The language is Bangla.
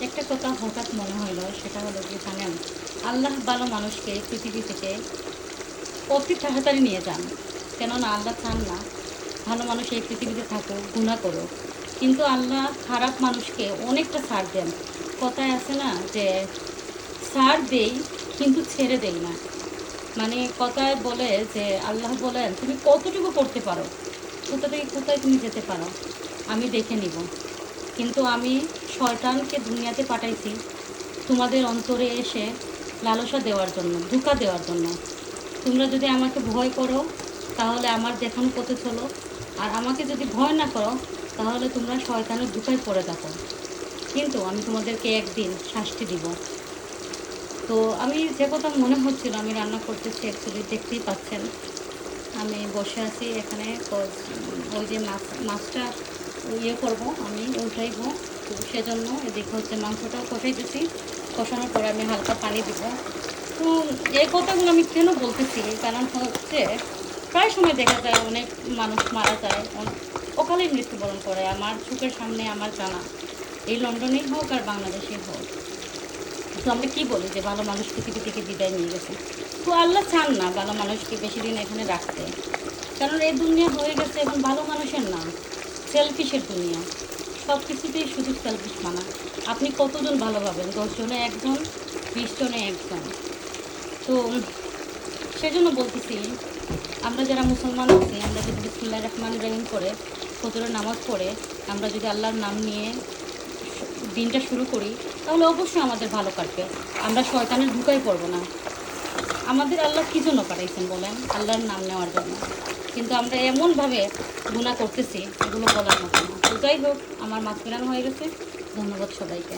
একটা কথা হঠাৎ মনে হলো, সেটা হলো যে জানেন, আল্লাহ ভালো মানুষকে পৃথিবী থেকে অতি তাড়াতাড়ি নিয়ে যান। কেননা আল্লাহ চান না ভালো মানুষ এই পৃথিবীতে থাকুক, গুনাহ করুক। কিন্তু আল্লাহ খারাপ মানুষকে অনেকটা ছাড় দেন। কথায় আছে না যে ছাড় দেই কিন্তু ছেড়ে দেই না। মানে কথায় বলে যে আল্লাহ বলেন তুমি কতটুকু করতে পারো, কোথা থেকে কোথায় তুমি যেতে পারো, আমি দেখে নিব। কিন্তু আমি শয়তানকে দুনিয়াতে পাঠাইছি তোমাদের অন্তরে এসে লালসা দেওয়ার জন্য, ধোঁকা দেওয়ার জন্য। তোমরা যদি আমাকে ভয় করো তাহলে আমার দেখানো পথে চলো, আর আমাকে যদি ভয় না করো তাহলে তোমরা শয়তানের ধোঁকায় পড়ে থাকো। কিন্তু আমি তোমাদেরকে একদিন শাস্তি দিব। তো আমি যে কথা মনে হচ্ছিল, আমি রান্না করতেছি অ্যাকচুয়ালি, দেখতেই পাচ্ছেন আমি বসে আছি এখানে। ওই যে মাছটা করব, আমি উঠাইব। তো সেজন্য এদিকে হচ্ছে মাংসটাও কষাইতেছি। কষানোর পরে আমি হালকা পানি দিব। তো এই কথাগুলো আমি কেন বলতেছি, কারণ হচ্ছে প্রায় সময় দেখা যায় অনেক মানুষ মারা যায়, অকালে মৃত্যুবরণ করে আমার চোখের সামনে, আমার জানা। এই লন্ডনেই হোক আর বাংলাদেশেই হোক। তো আমরা কী বলি যে ভালো মানুষ পৃথিবী থেকে বিদায় নিয়ে গেছে। তো আল্লাহ চান না ভালো মানুষকে বেশি দিন এখানে রাখতে। কারণ এই দুনিয়া হয়ে গেছে এখন ভালো মানুষের না, সেলফিশের দুনিয়া। সব কিছুতেই শুধু সেলফিশ মানা। আপনি কতজন ভালো পাবেন? 10 জনে একজন, 20 জনে একজন। তো সেজন্য বলতেছি, আমরা যারা মুসলমান আছি, আমরা যদি বিসমিল্লাহির রহমানির রহিম করে ফজরের নামাজ পড়ে আমরা যদি আল্লাহর নাম নিয়ে দিনটা শুরু করি, তাহলে অবশ্যই আমাদের ভালো কাটবে। আমরা শয়তানের ধোঁকায় পড়বো না। আমাদের আল্লাহ কী জন্য পাঠাইছেন বলেন? আল্লাহর নাম নেওয়ার জন্য। কিন্তু আমরা এমনভাবে গুনাহ করতেছি, এগুলো বলার মতো না। তো যাই হোক, আমার মাছ ফেরানো হয়ে গেছে। ধন্যবাদ সবাইকে।